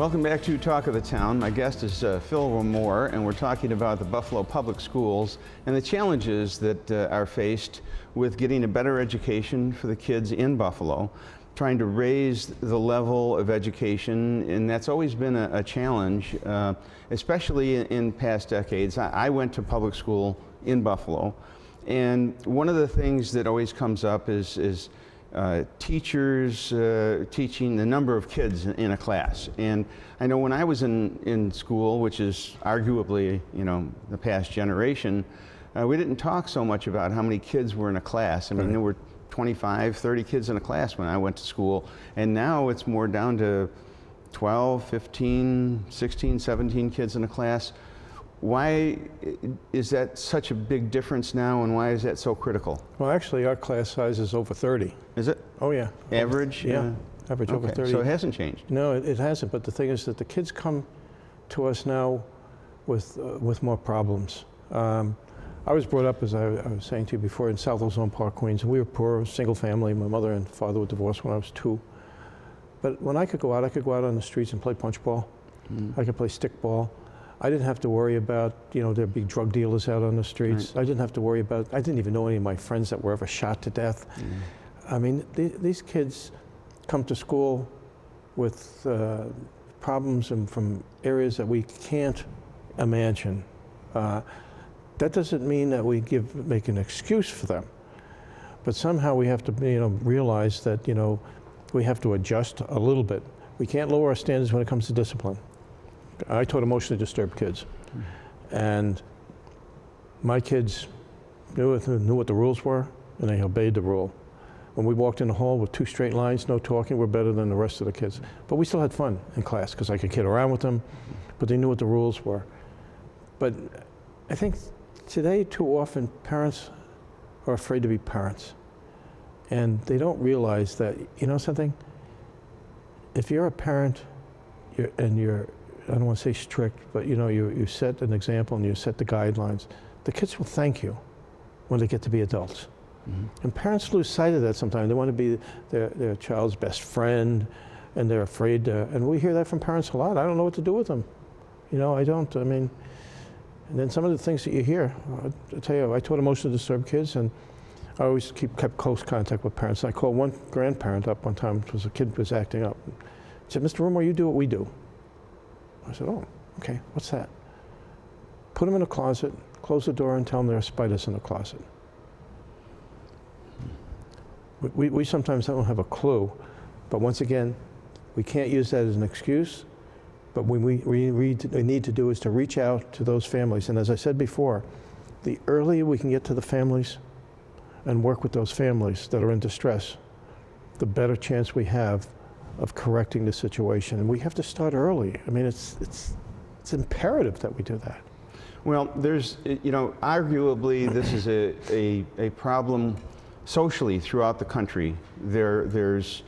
Welcome back to Talk of the Town. My guest is Phil Moore, and we're talking about the Buffalo Public Schools and the challenges that are faced with getting a better education for the kids in Buffalo, trying to raise the level of education, and that's always been a challenge, especially in past decades. I went to public school in Buffalo, and one of the things that always comes up is teachers teaching the number of kids in a class. And I know when I was in school, which is arguably, the past generation, we didn't talk so much about how many kids were in a class. I mean, there were 25, 30 kids in a class when I went to school, and now it's more down to 12, 15, 16, 17 kids in a class. Why is that such a big difference now, and why is that so critical? Well, actually, our class size is over 30. Is it? Oh, yeah. Average? Yeah, average over 30. So it hasn't changed? No, it hasn't, but the thing is that the kids come to us now with more problems. I was brought up, as I was saying to you before, in South Ozone Park, Queens, and we were poor, single family. My mother and father were divorced when I was 2. But when I could go out on the streets and play punch ball. I could play stick ball. I didn't have to worry about, there'd be drug dealers out on the streets. Right. I didn't have to worry about, I didn't even know any of my friends that were ever shot to death. I mean, these kids come to school with problems and from areas that we can't imagine. That doesn't mean that we make an excuse for them, but somehow we have to, realize that, we have to adjust a little bit. We can't lower our standards when it comes to discipline. I taught emotionally disturbed kids, and my kids knew what the rules were, and they obeyed the rule. When we walked in the hall with 2 straight lines, no talking, we're better than the rest of the kids. But we still had fun in class because I could kid around with them, but they knew what the rules were. But I think today, too often, parents are afraid to be parents, and they don't realize that, something? If you're a parent, I don't want to say strict, but you set an example and you set the guidelines, the kids will thank you when they get to be adults. And parents lose sight of that sometimes. They want to be their child's best friend, and they're afraid to, and we hear that from parents a lot. I don't know what to do with them. I don't, and then some of the things that you hear, I'll tell you, I taught emotionally disturbed kids, and I always kept close contact with parents. I called one grandparent up one time, it was a kid who was acting up. He said, "Mr. Rumor, you do what we do." I said, "Oh, okay, what's that?" Put them in a closet, close the door, and tell them there are spiders in the closet. We sometimes don't have a clue, but once again, we can't use that as an excuse, but what we need to do is to reach out to those families. And as I said before, the earlier we can get to the families and work with those families that are in distress, the better chance we have of correcting the situation. And we have to start early. I mean, it's imperative that we do that. Well, there's, arguably this is a problem socially throughout the country. There's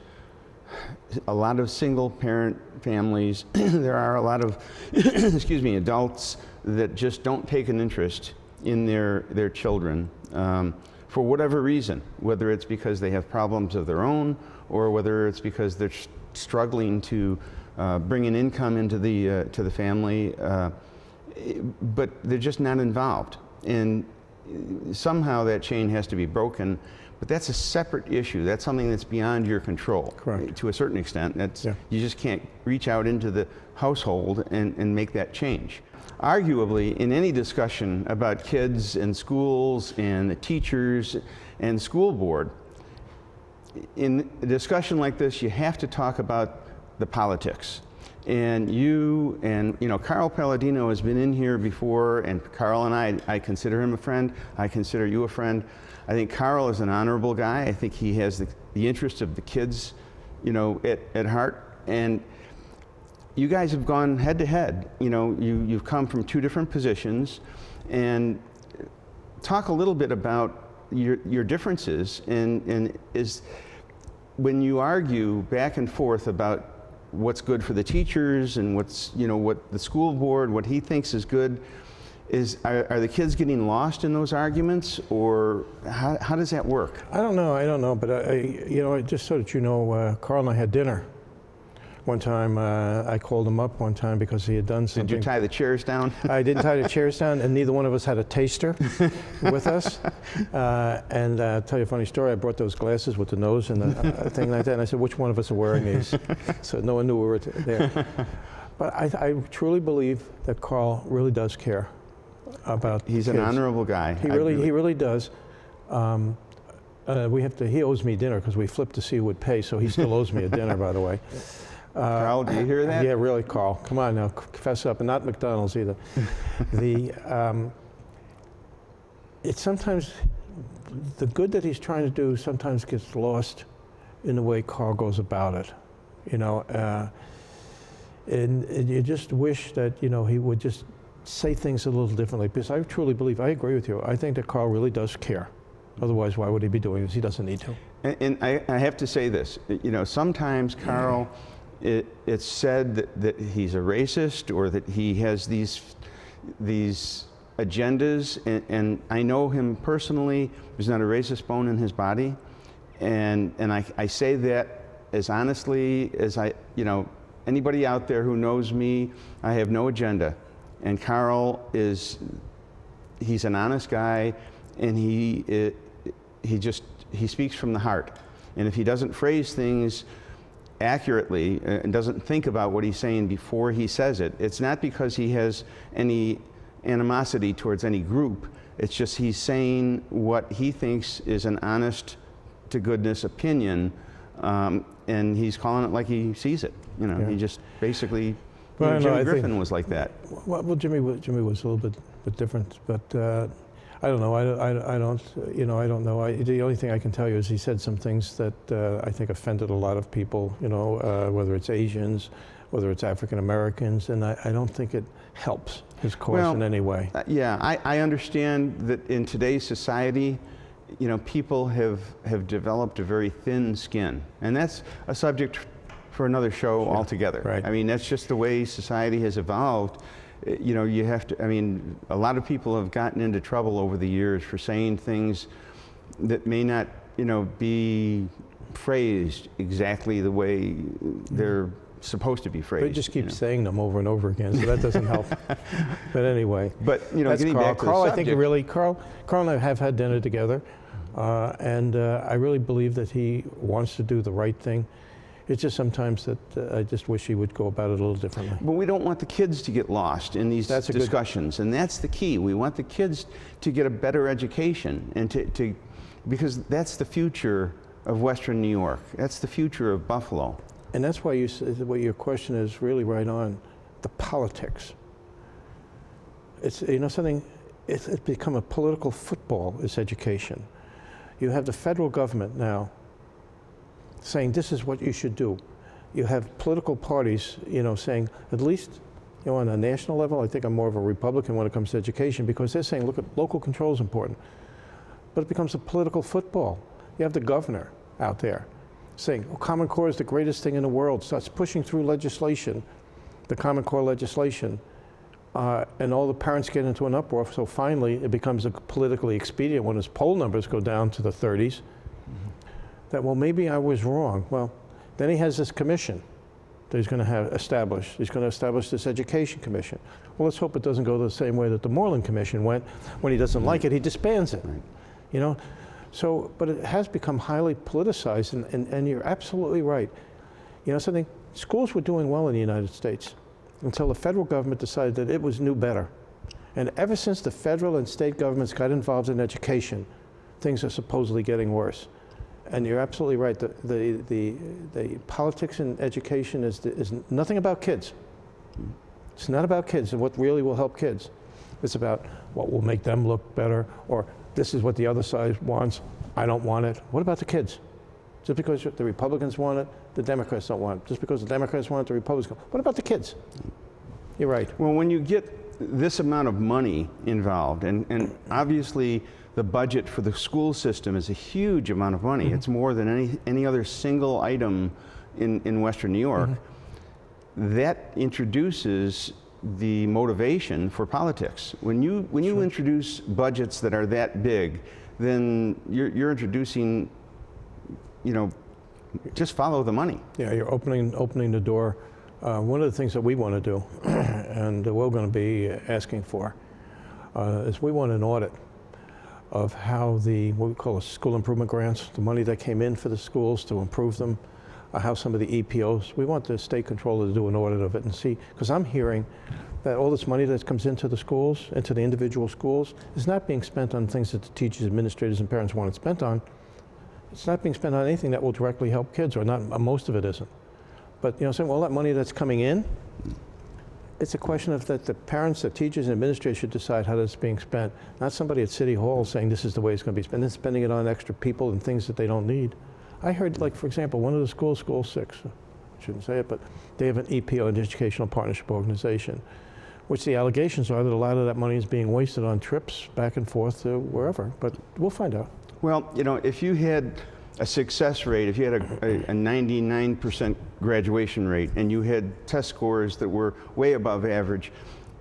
a lot of single parent families. There are a lot of, adults that just don't take an interest in their children for whatever reason, whether it's because they have problems of their own or whether it's because they're struggling to bring an income into the family, but they're just not involved. And somehow that chain has to be broken, but that's a separate issue. That's something that's beyond your control. Correct. To a certain extent. You just can't reach out into the household and make that change. Arguably, in any discussion about kids and schools and the teachers and school board, in a discussion like this, you have to talk about the politics. And Carl Palladino has been in here before, and Carl and I consider him a friend. I consider you a friend. I think Carl is an honorable guy. I think he has the interest of the kids, at heart. And you guys have gone head to head. You've come from 2 different positions, and talk a little bit about your differences, and is when you argue back and forth about what's good for the teachers and what the school board, what he thinks is good, are the kids getting lost in those arguments, or how does that work? I don't know, but I just so that Carl and I had dinner One time, I called him up one time because he had done something. Did you tie the chairs down? I didn't tie the chairs down, and neither one of us had a taster with us. And I'll tell you a funny story. I brought those glasses with the nose and the thing like that, and I said, which one of us are wearing these? So no one knew we were there. But I truly believe that Carl really does care about He's kids. an honorable guy. He really does. He owes me dinner because we flipped to see who would pay, so he still owes me a dinner, by the way. Carl, do you hear that? Yeah, really, Carl. Come on now, fess up, and not McDonald's either. It's sometimes, the good that he's trying to do sometimes gets lost in the way Carl goes about it, you know. And you just wish that, you know, he would just say things a little differently, because I truly believe, I agree with you, I think that Carl really does care. Otherwise, why would he be doing this? He doesn't need to. And I have to say this, you know, sometimes Carl, it's said that he's a racist or that he has these agendas, and I know him personally. There's not a racist bone in his body, and I say that as honestly as anybody out there who knows me, I have no agenda, and Carl he's an honest guy, and he speaks from the heart, and if he doesn't phrase things accurately and doesn't think about what he's saying before he says it, it's not because he has any animosity towards any group. It's just he's saying what he thinks is an honest to goodness opinion, and he's calling it like he sees it. You know, He just basically. Well, Jimmy Griffin was like that. Well, Jimmy was a little bit different, but. I don't know. I don't. You know, I don't know. The only thing I can tell you is he said some things that I think offended a lot of people. You know, whether it's Asians, whether it's African Americans, and I don't think it helps his cause in any way. Yeah, I understand that in today's society, you know, people have developed a very thin skin, and that's a subject for another show altogether. Right. I mean, that's just the way society has evolved. You know, you have to, I mean, a lot of people have gotten into trouble over the years for saying things that may not, you know, be phrased exactly the way they're supposed to be phrased. They just keep saying them over and over again, so that doesn't help. But anyway. But, you know, that's getting Carl. back to Carl, the I think subject. Carl and I have had dinner together, and I really believe that he wants to do the right thing. It's just sometimes that I just wish he would go about it a little differently. But we don't want the kids to get lost in these discussions, and that's the key. We want the kids to get a better education, and because that's the future of Western New York. That's the future of Buffalo. And that's why what your question is really right on, the politics. It's, you know, something, it's become a political football, is education. You have the federal government now saying this is what you should do. You have political parties, you know, saying at least, you know, on a national level, I think I'm more of a Republican when it comes to education, because they're saying, look, local control is important. But it becomes a political football. You have the governor out there saying, oh, Common Core is the greatest thing in the world, starts pushing through legislation, the Common Core legislation, and all the parents get into an uproar, so finally it becomes a politically expedient when his poll numbers go down to the 30s. That, well, maybe I was wrong. Well, then he has this commission that he's going to establish. He's going to establish this education commission. Well, let's hope it doesn't go the same way that the Moreland Commission went. When he doesn't like it, he disbands it. Right. You know, so, but it has become highly politicized, and you're absolutely right. You know something? Schools were doing well in the United States until the federal government decided that it knew better. And ever since the federal and state governments got involved in education, things are supposedly getting worse. And you're absolutely right. The politics in education is nothing about kids. It's not about kids and what really will help kids. It's about what will make them look better, or this is what the other side wants. I don't want it. What about the kids? Just because the Republicans want it, the Democrats don't want it. Just because the Democrats want it, the Republicans. What about the kids? You're right. Well, when you get this amount of money involved, and obviously the budget for the school system is a huge amount of money. Mm-hmm. It's more than any other single item in Western New York. Mm-hmm. That introduces the motivation for politics. When you introduce budgets that are that big, then you're introducing, you know, just follow the money. Yeah, you're opening the door. One of the things that we want to do, and we're going to be asking for, is we want an audit of how what we call school improvement grants, the money that came in for the schools to improve them, how some of the EPOs, we want the state controller to do an audit of it and see, because I'm hearing that all this money that comes into the schools, into the individual schools, is not being spent on things that the teachers, administrators, and parents want it spent on. It's not being spent on anything that will directly help kids, or not, most of it isn't. But saying, well, that money that's coming in, it's a question of that the parents, the teachers, and administrators should decide how that's being spent. Not somebody at City Hall saying this is the way it's going to be spent, and spending it on extra people and things that they don't need. I heard, like, for example, one of the schools, School 6, I shouldn't say it, but they have an EPO, an Educational Partnership Organization, which the allegations are that a lot of that money is being wasted on trips back and forth to wherever, but we'll find out. Well, if you had a success rate, if you had a 99% graduation rate and you had test scores that were way above average,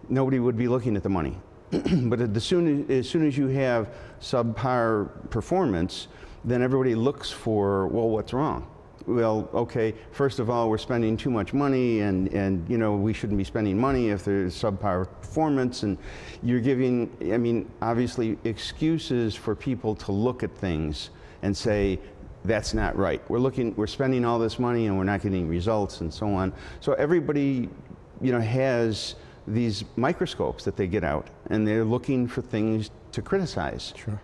nobody would be looking at the money. But as soon as you have subpar performance, then everybody looks for, well, what's wrong? Well, okay, first of all, we're spending too much money, and we shouldn't be spending money if there's subpar performance, and you're giving, obviously, excuses for people to look at things and say, that's not right. We're spending all this money and we're not getting results and so on. So everybody, has these microscopes that they get out, and they're looking for things to criticize. Sure.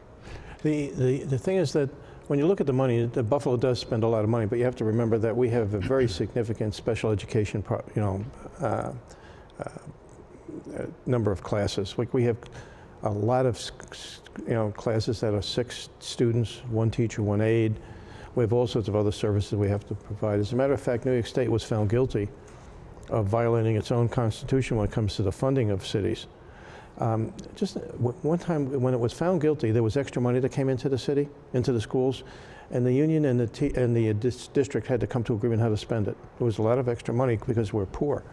The thing is that when you look at the money, Buffalo does spend a lot of money, but you have to remember that we have a very significant special education, number of classes. Like, we have a lot of, classes that are 6 students, 1 teacher, 1 aide. We have all sorts of other services we have to provide. As a matter of fact, New York State was found guilty of violating its own constitution when it comes to the funding of cities. Just one time when it was found guilty, there was extra money that came into the city, into the schools, and the union and the district had to come to agreement how to spend it. There was a lot of extra money because we're poor.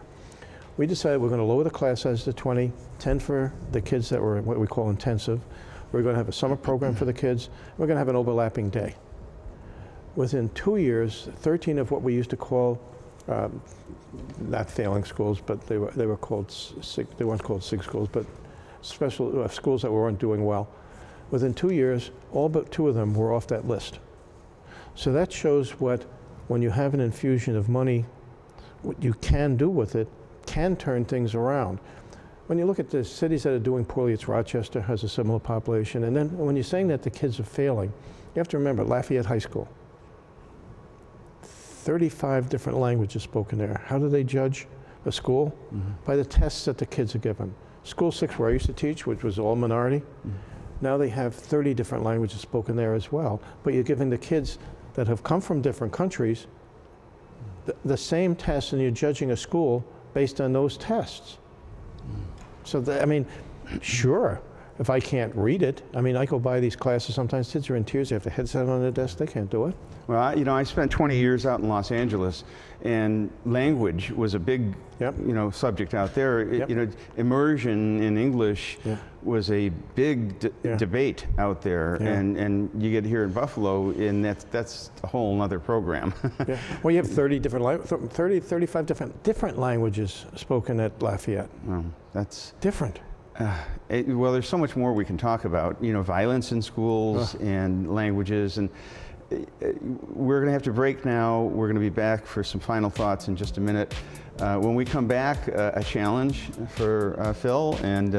We decided we're going to lower the class size to 20, 10 for the kids that were what we call intensive. We're going to have a summer program for the kids. We're going to have an overlapping day. Within 2 years, 13 of what we used to call not failing schools, but they were called SIG, they weren't called SIG schools, but special schools that weren't doing well. Within 2 years, all but 2 of them were off that list. So that shows when you have an infusion of money, what you can do with it can turn things around. When you look at the cities that are doing poorly, it's Rochester has a similar population. And then when you're saying that the kids are failing, you have to remember Lafayette High School. 35 different languages spoken there. How do they judge a school? Mm-hmm. By the tests that the kids are given. School 6, where I used to teach, which was all minority, now they have 30 different languages spoken there as well. But you're giving the kids that have come from different countries the same tests, and you're judging a school based on those tests. So, sure, if I can't read it, I go by these classes, sometimes kids are in tears, they have the headset on their desk, they can't do it. Well, I spent 20 years out in Los Angeles, and language was a big, subject out there. Immersion in English was a big debate out there, and you get here in Buffalo, and that's a whole other program. Well, you have 35 different languages spoken at Lafayette. Well, that's different. Well, there's so much more we can talk about. Violence in schools and languages, and we're going to have to break now. We're going to be back for some final thoughts in just a minute. When we come back, a challenge for Phil and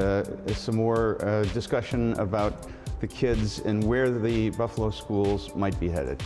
some more discussion about the kids and where the Buffalo schools might be headed.